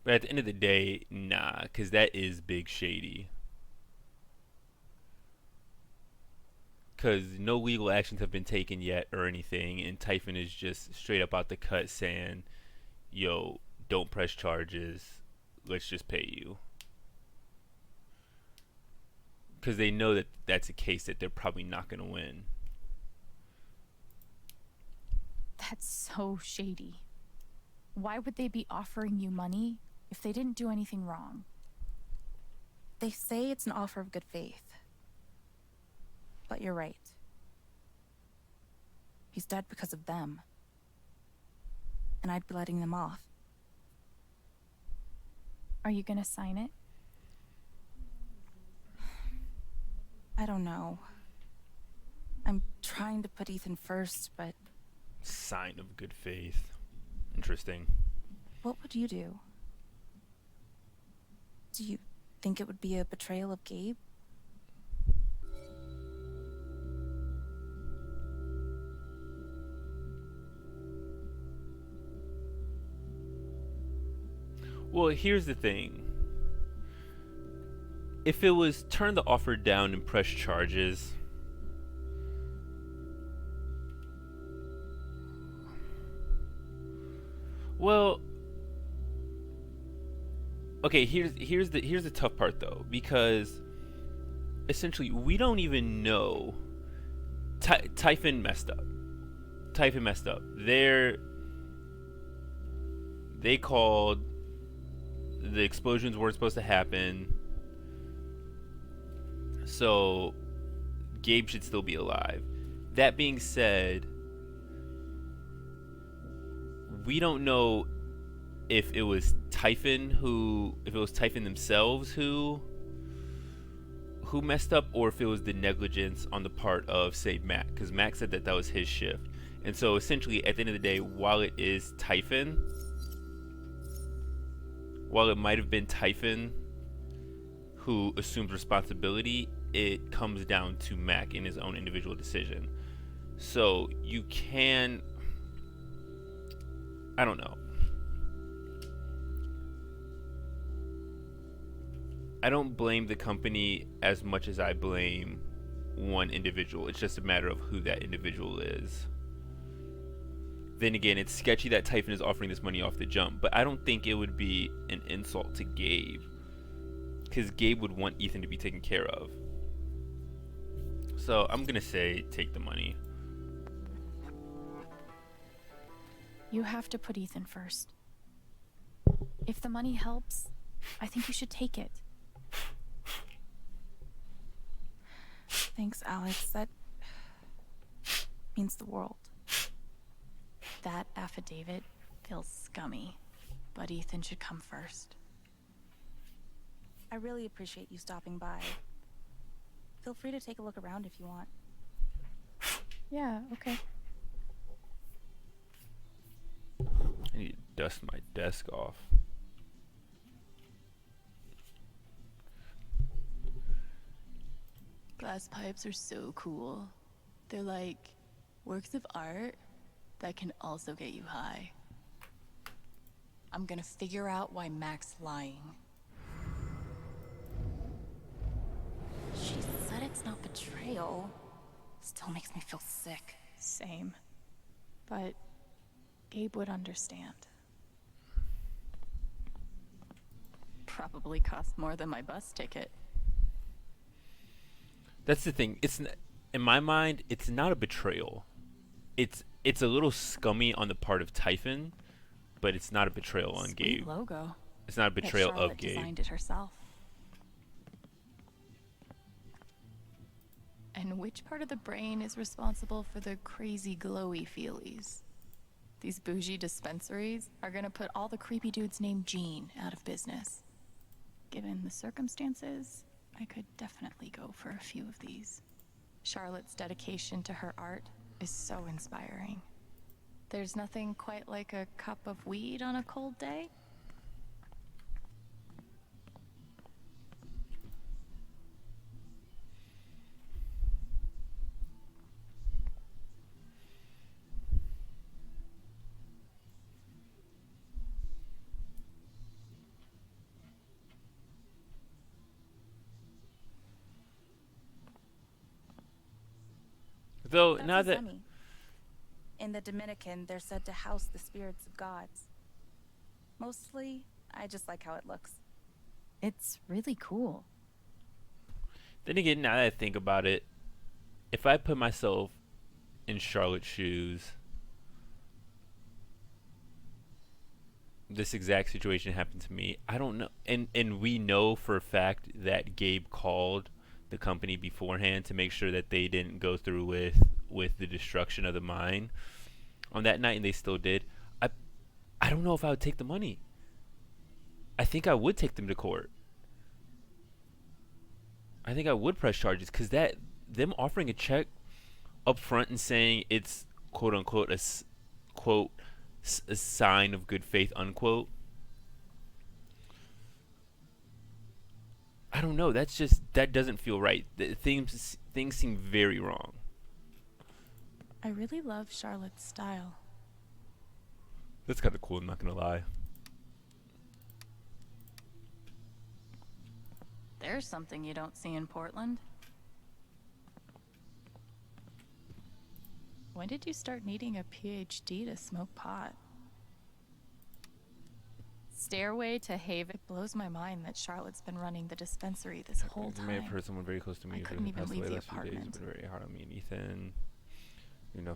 but at the end of the day, nah, because that is big shady. Because no legal actions have been taken yet or anything, and Typhon is just straight up out the cut saying, yo, don't press charges, let's just pay you. Because they know that that's a case that they're probably not going to win. That's so shady. Why would they be offering you money if they didn't do anything wrong? They say it's an offer of good faith. But you're right. He's dead because of them. And I'd be letting them off. Are you gonna sign it? I don't know. I'm trying to put Ethan first, but... Sign of good faith. Interesting. What would you do? Do you think it would be a betrayal of Gabe? Well, here's the thing. If it was turn the offer down and press charges, well, okay, here's the tough part though, because essentially we don't even know. Typhon messed up. Typhon messed up. They called. The explosions weren't supposed to happen. So Gabe should still be alive. That being said, we don't know if it was Typhon themselves who messed up, or if it was the negligence on the part of, say, Mac, because Mac said that was his shift. And so essentially at the end of the day, while it might have been Typhon who assumes responsibility, it comes down to Mac in his own individual decision. So you can, I don't know. I don't blame the company as much as I blame one individual. It's just a matter of who that individual is. Then again, it's sketchy that Typhon is offering this money off the jump, but I don't think it would be an insult to Gabe, because Gabe would want Ethan to be taken care of. So I'm gonna say take the money. You have to put Ethan first. If the money helps, I think you should take it. Thanks, Alex. That means the world. That affidavit feels scummy, but Ethan should come first. I really appreciate you stopping by. Feel free to take a look around if you want. Yeah, okay. I need to dust my desk off. Glass pipes are so cool. They're like works of art that can also get you high. I'm gonna figure out why Mac's lying. She said it's not betrayal. Still makes me feel sick. Same. But Gabe would understand. Probably cost more than my bus ticket. That's the thing. In my mind, it's not a betrayal. It's a little scummy on the part of Typhon, but it's not a betrayal on Sweet Gabe. Logo. It's not a betrayal Charlotte of Gabe. Designed it herself. And which part of the brain is responsible for the crazy glowy feelies? These bougie dispensaries are gonna put all the creepy dudes named Gene out of business. Given the circumstances, I could definitely go for a few of these. Charlotte's dedication to her art is so inspiring. There's nothing quite like a cup of weed on a cold day. Though That's now a that Zemi. In the Dominican, they're said to house the spirits of gods. Mostly, I just like how it looks. It's really cool. Then again, now that I think about it, if I put myself in Charlotte's shoes, this exact situation happened to me. I don't know, and we know for a fact that Gabe called the company beforehand to make sure that they didn't go through with the destruction of the mine on that night, and they still did. I don't know if I would take the money. I think I would take them to court. I think I would press charges, because them offering a check up front and saying it's quote unquote a sign of good faith unquote. I don't know. That doesn't feel right. Things seem very wrong. I really love Charlotte's style. That's kind of cool. I'm not gonna lie. There's something you don't see in Portland. When did you start needing a PhD to smoke pot? Stairway to Haven. It blows my mind that Charlotte's been running the dispensary this whole You may have time. heard someone very close to me I who couldn't even passed leave away the last few days. It's apartment. been very hard on me and Ethan. You know,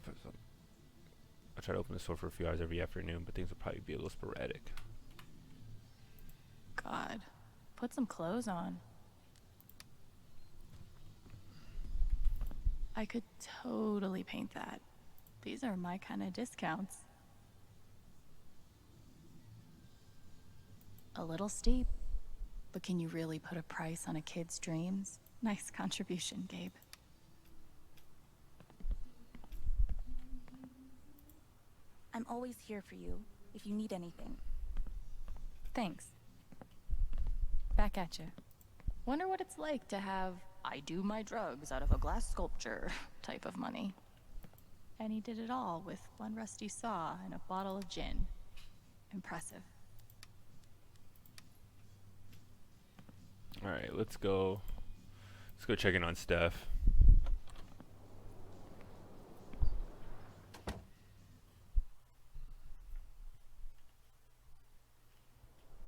I try to open the store for a few hours every afternoon, but things will probably be a little sporadic. God, put some clothes on. I could totally paint that. These are my kind of discounts. A little steep, but can you really put a price on a kid's dreams? Nice contribution, Gabe. I'm always here for you, if you need anything. Thanks. Back at you. Wonder what it's like to have I do my drugs out of a glass sculpture type of money. And he did it all with one rusty saw and a bottle of gin. Impressive. All right, let's go check in on Steph.